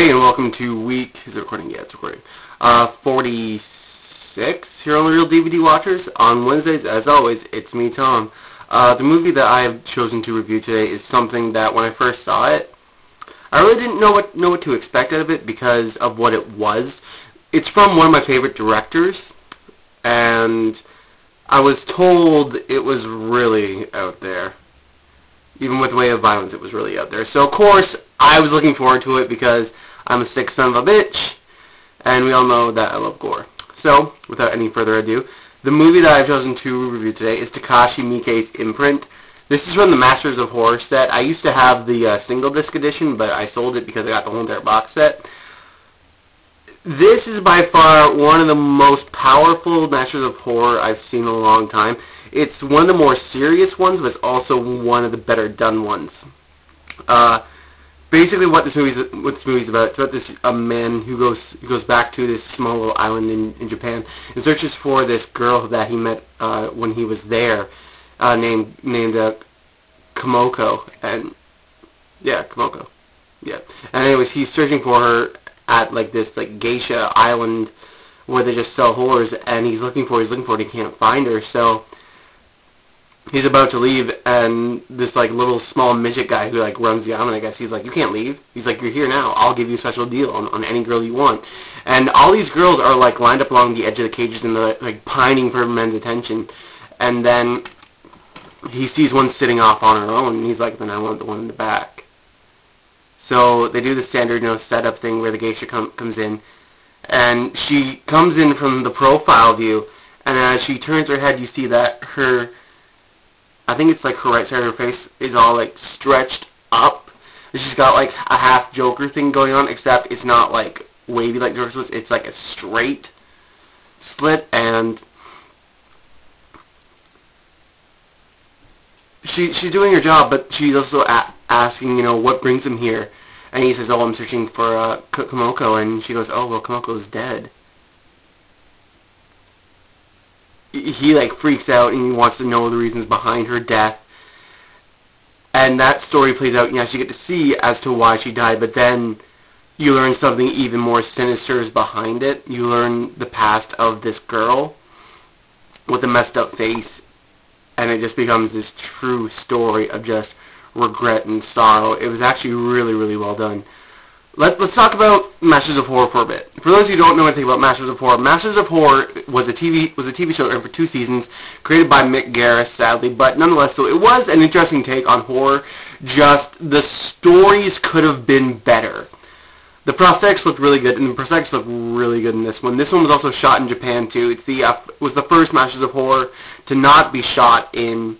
Hey, and welcome to week, is it recording? Yeah, it's recording. 46 here on theReelDVDWatchers. On Wednesdays, as always, it's me, Tom. The movie that I have chosen to review today is something that when I first saw it, I really didn't know what to expect out of it because of what it was. It's from one of my favorite directors, and I was told it was really out there. Even with the way of violence, it was really out there. So, of course, I was looking forward to it because I'm a sick son of a bitch, and we all know that I love gore. So, without any further ado, the movie that I've chosen to review today is Takashi Miike's Imprint. This is from the Masters of Horror set. I used to have the single disc edition, but I sold it because I got the whole entire box set. This is by far one of the most powerful Masters of Horror I've seen in a long time. It's one of the more serious ones, but it's also one of the better done ones. Basically, what this movie's about, it's about this man who goes back to this small little island in Japan and searches for this girl that he met when he was there, named Komoko, and Komoko, yeah. And anyways, he's searching for her at this geisha island where they just sell whores, and he's looking for her, and he can't find her, so he's about to leave, and this little small midget guy who runs the island, I guess, he's like, "You can't leave." He's like, "You're here now. I'll give you a special deal on any girl you want." And all these girls are lined up along the edge of the cages, and they're pining for men's attention. And then he sees one sitting off on her own, and he's like, "Then I want the one in the back." So they do the standard setup thing where the geisha comes in, and she comes in from the profile view, and as she turns her head, you see that her, I think it's her right side of her face is all stretched up. And she's got a half Joker thing going on, except it's not wavy like Joker splits. It's a straight slit, and she's doing her job, but she's also asking, what brings him here. And he says, "Oh, I'm searching for Komoko," and she goes, "Oh, well, Komoko's dead." He freaks out and he wants to know the reasons behind her death, and that story plays out. You actually get to see as to why she died, but then you learn something even more sinister is behind it. You learn the past of this girl with a messed up face, and it just becomes this true story of just regret and sorrow. It was actually really, really well done. Let's talk about Masters of Horror for a bit. For those who don't know anything about Masters of Horror was a TV show that ran for 2 seasons, created by Miike Garris, sadly, but nonetheless, so it was an interesting take on horror. Just the stories could have been better. The prosthetics looked really good, and the prosthetics looked really good in this one. This one was also shot in Japan too. It was the first Masters of Horror to not be shot in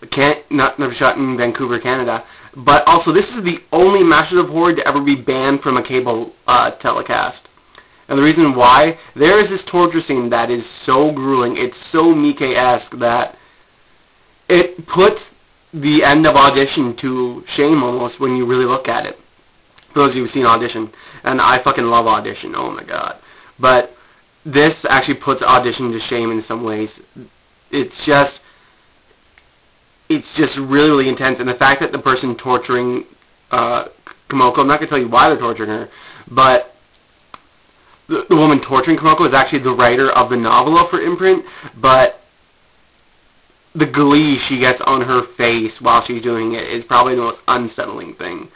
Vancouver, Canada. But also, this is the only Masters of Horror to ever be banned from a cable telecast. And the reason why, there is this torture scene that is so grueling, it's so Miike-esque that it puts the end of Audition to shame almost when you really look at it. For those of you who've seen Audition, and I fucking love Audition, oh my god. But this actually puts Audition to shame in some ways. It's just really, really intense, and the fact that the person torturing Komoko, I'm not going to tell you why they're torturing her, but the woman torturing Komoko is actually the writer of the novel for Imprint, but the glee she gets on her face while she's doing it is probably the most unsettling thing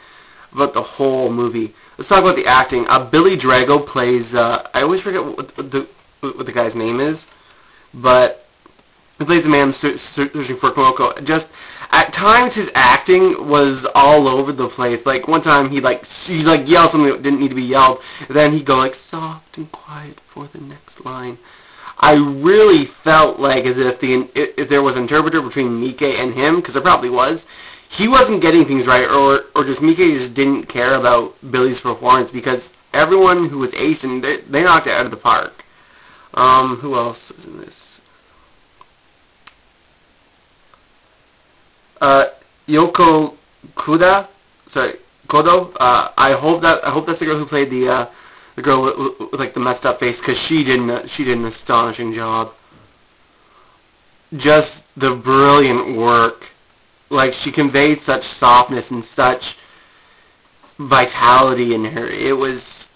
about the whole movie. Let's talk about the acting. Billy Drago plays, I always forget what the guy's name is, but he plays the man searching for Komoko. Just, at times, his acting was all over the place. One time, he'd yell something that didn't need to be yelled, and then he'd go, soft and quiet for the next line. I really felt as if there was an interpreter between Miike and him, because there probably was, he wasn't getting things right, or just Miike just didn't care about Billy's performance, because everyone who was Asian, they knocked it out of the park. Who else was in this? Yoko Kodo. I hope that's the girl who played the girl with the messed up face, because she did an astonishing job. Just the brilliant work. She conveyed such softness and such vitality in her. It was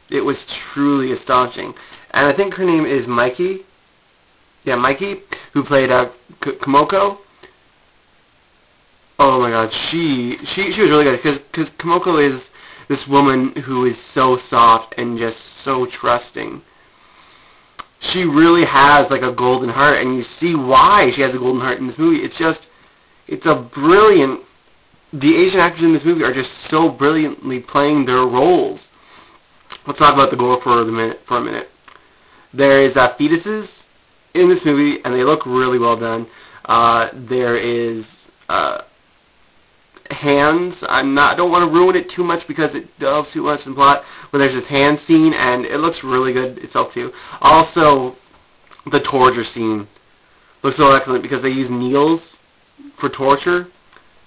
truly astonishing. And I think her name is Miike. Yeah, Miike, who played Komoko. Oh my God, she was really good because Komoko is this woman who is so soft and just so trusting. She really has like a golden heart, and you see why she has a golden heart in this movie. It's a brilliant. The Asian actors in this movie are just so brilliantly playing their roles. Let's talk about the gore for a minute. There is fetuses in this movie, and they look really well done. There is hands. I don't want to ruin it too much because it delves too much in the plot, but there's this hand scene, and it looks really good itself too. Also, the torture scene looks so excellent because they use needles for torture.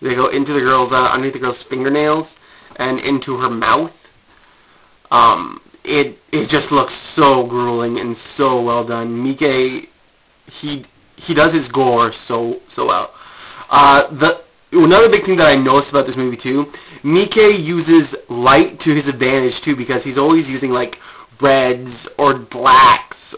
They go into the girl's underneath the girl's fingernails and into her mouth. It just looks so grueling and so well done. Miike, he does his gore so well. Another big thing that I noticed about this movie too, Miike uses light to his advantage too, because he's always using like reds or blacks.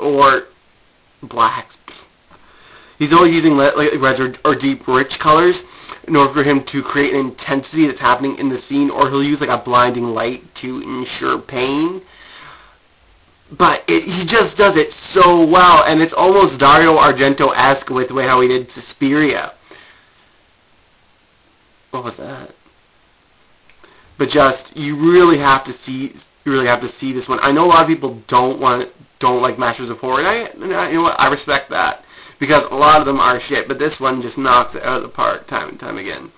He's always using like reds or deep rich colors in order for him to create an intensity that's happening in the scene, or he'll use like a blinding light to ensure pain. But he just does it so well, and it's almost Dario Argento-esque with the way how he did Suspiria. What was that? But just you really have to see this one. I know a lot of people don't like Masters of Horror, and you know what? I respect that because a lot of them are shit. But this one just knocks it out of the park time and time again.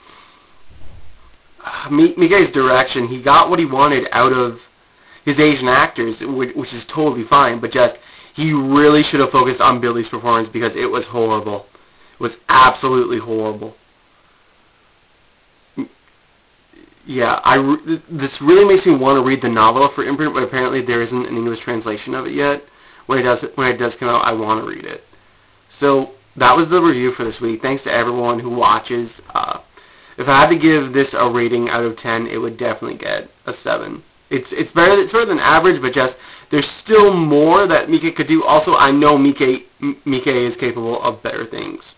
Miike's direction, he got what he wanted out of his Asian actors, which is totally fine. But just he really should have focused on Billy's performance because it was horrible. It was absolutely horrible. Yeah, this really makes me want to read the novel for Imprint, but apparently there isn't an English translation of it yet. When it does come out, I want to read it. So that was the review for this week. Thanks to everyone who watches. If I had to give this a rating out of 10, it would definitely get a 7. It's better than average, but just there's still more that Miike could do. Also, I know Miike is capable of better things.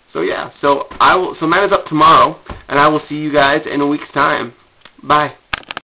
So yeah, so man is up tomorrow, and I will see you guys in a week's time. Bye.